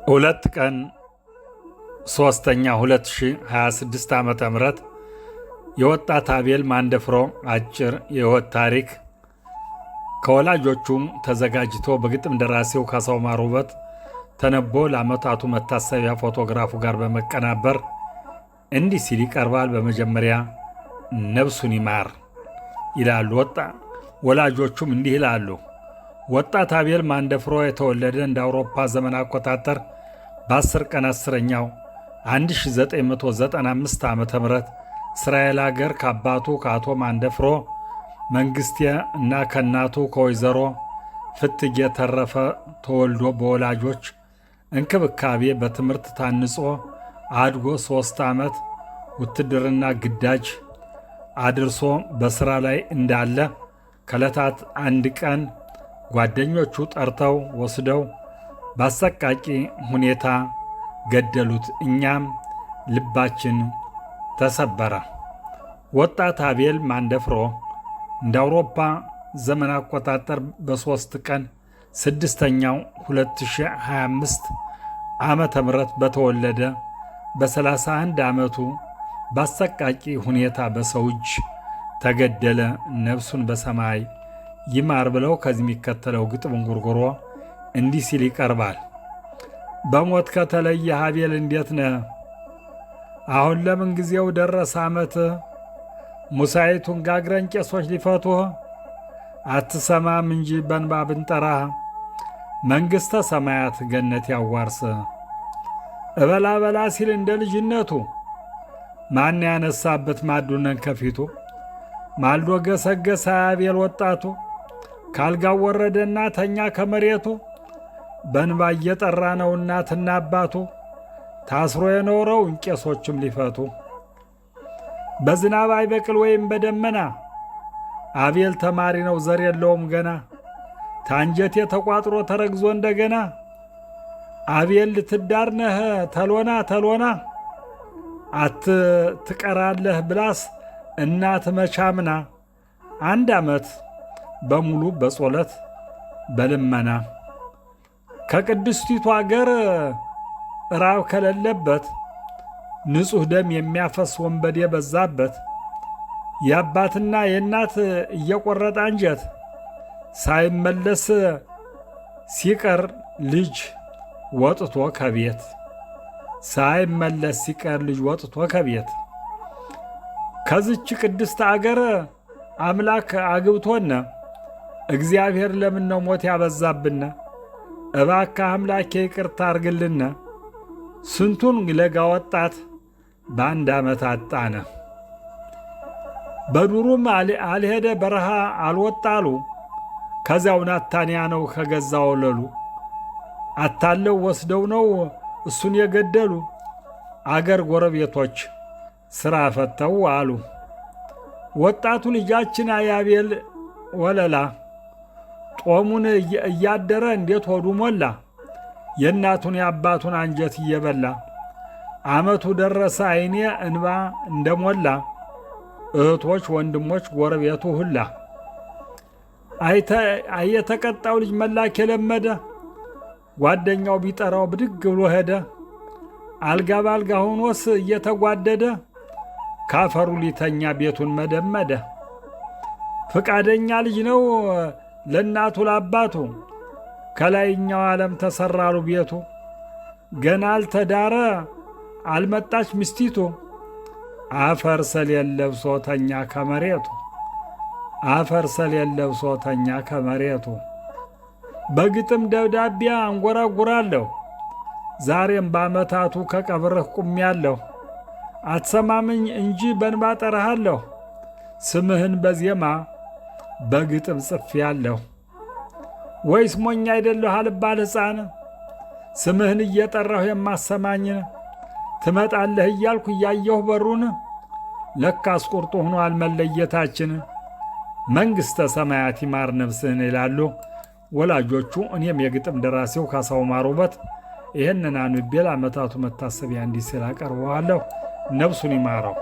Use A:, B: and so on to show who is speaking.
A: 2 ቀን 3ኛ 2026 ዓ.ም የወጣት አቤል ማንደፍሮ አጭር የሕይወት ታሪክ ከወላጆቹም ተዘጋጅቶ በግጥም ደራሲው ካሳው ማሩ ውበት ተነቦ ለዓመታቱ መታሰቢያ ፎቶግራፉ ጋር በመቀናበር እንዲህ ሲል ይቀርባል። በመጀመሪያ ነፍሱን ይማር ይላሉ ወላጆቹም እንዲህ ይላሉ። ወጣት አቤል ማንደፍሮ የተወለደ እንደ አውሮፓ ዘመን አቆጣጠር በ10 ቀን 10ኛው 1995 ዓ.ም እስራኤል ሀገር ከአባቱ ከአቶ ማንደፍሮ መንግስቴ እና ከእናቱ ከወይዘሮ ፍትጌ ተረፈ ተወልዶ በወላጆች እንክብካቤ በትምህርት ታንጾ አድጎ 3 ዓመት ውትድርና ግዳጅ አድርሶ በሥራ ላይ እንዳለ ከዕለታት አንድ ቀን ጓደኞቹ ጠርተው ወስደው በአሰቃቂ ሁኔታ ገደሉት። እኛም ልባችን ተሰበረ። ወጣት አቤል ማንደፍሮ እንደ አውሮፓ ዘመን አቆጣጠር በ3 ቀን 6ኛው 2025 ዓመተ ምህረት በተወለደ በ31 ዓመቱ በአሰቃቂ ሁኔታ በሰው እጅ ተገደለ። ነፍሱን በሰማይ ይማር ብለው ከዚህ የሚከተለው ግጥም ጉርጉሮ እንዲህ ሲል ይቀርባል። በሞት ከተለየ አቤል እንዴት ነህ? አሁን ለምን ጊዜው ደረሰ ዓመት? ሙሳይቱን ጋግረን ቄሶች ሊፈቱህ አትሰማም እንጂ በንባ ብንጠራህ መንግሥተ ሰማያት ገነት ያዋርስ። እበላ በላ ሲል እንደ ልጅነቱ ማን ያነሳበት ማዱነን ከፊቱ ማልዶ ገሰገሰ አቤል ወጣቱ ካልጋው ወረደና ተኛ ከመሬቱ በንባ እየጠራ ነው እናትና አባቱ ታስሮ የኖረው ቄሶችም ሊፈቱ በዝናብ አይበቅል ወይም በደመና አቤል ተማሪ ነው ዘር የለውም ገና ታንጀቴ ተቋጥሮ ተረግዞ እንደገና አቤል ልትዳር ነህ ተሎና ተሎና አትቀራለህ ብላስ እናት መቻምና 1 ዓመት በሙሉ በጾለት በልመና ከቅድስቲቱ አገር ራብ ከሌለበት ንጹሕ ደም የሚያፈስ ወንበዴ በዛበት የአባትና የእናት እየቆረጠ አንጀት ሳይመለስ ሲቀር ልጅ ወጥቶ ከቤት ሳይመለስ ሲቀር ልጅ ወጥቶ ከቤት ከዚች ቅድስት አገር አምላክ አግብቶነ እግዚአብሔር ለምን ነው ሞት ያበዛብነ? እባክህ አምላኬ ይቅርታ አርግልነ። ስንቱን ለጋ ወጣት በ1 ዓመት አጣነ። በዱሩም አልሄደ በረሃ አልወጣሉ ከዚያው ናታንያ ነው ከገዛ ወለሉ አታለው ወስደው ነው እሱን የገደሉ አገር ጎረቤቶች ሥራ ፈተው አሉ። ወጣቱ ልጃችን አቤል ወለላ ጦሙን እያደረ እንዴት ሆዱ ሞላ የእናቱን የአባቱን አንጀት እየበላ ዓመቱ ደረሰ አይኔ እንባ እንደሞላ እህቶች ወንድሞች ጎረቤቱ ሁላ የተቀጣው ልጅ መላክ የለመደ ጓደኛው ቢጠራው ብድግ ብሎ ሄደ። አልጋ ባልጋ ሆኖስ እየተጓደደ ካፈሩ ሊተኛ ቤቱን መደመደ። ፍቃደኛ ልጅ ነው ለእናቱ ለአባቱ ከላይኛው ዓለም ተሰራሉ ቤቱ። ገና አልተዳረ አልመጣች ሚስቲቱ አፈር ሰሌን ለብሶ ተኛ ከመሬቱ አፈር ሰሌን ለብሶ ተኛ ከመሬቱ። በግጥም ደብዳቤ አንጎራጉራለሁ ዛሬም በዓመታቱ ከቀብርህ ቁሜያለሁ። አትሰማምኝ እንጂ በንባ ጠራሃለሁ ስምህን በዜማ በግጥም ጽፌያለሁ። ወይስ ሞኝ አይደለሁ አልባል ሕፃን ስምህን እየጠራሁ የማሰማኝን ትመጣለህ እያልኩ እያየሁ በሩን ለካስ ቁርጡ ሆኗል መለየታችን። መንግሥተ ሰማያት ይማር ነፍስህን ይላሉ ወላጆቹ። እኔም የግጥም ደራሲው ካሳው ማሩ ውበት ይህንን አንብቤ ለዓመታቱ መታሰቢያ እንዲህ ሲል አቀርበዋለሁ። ነፍሱን ይማረው።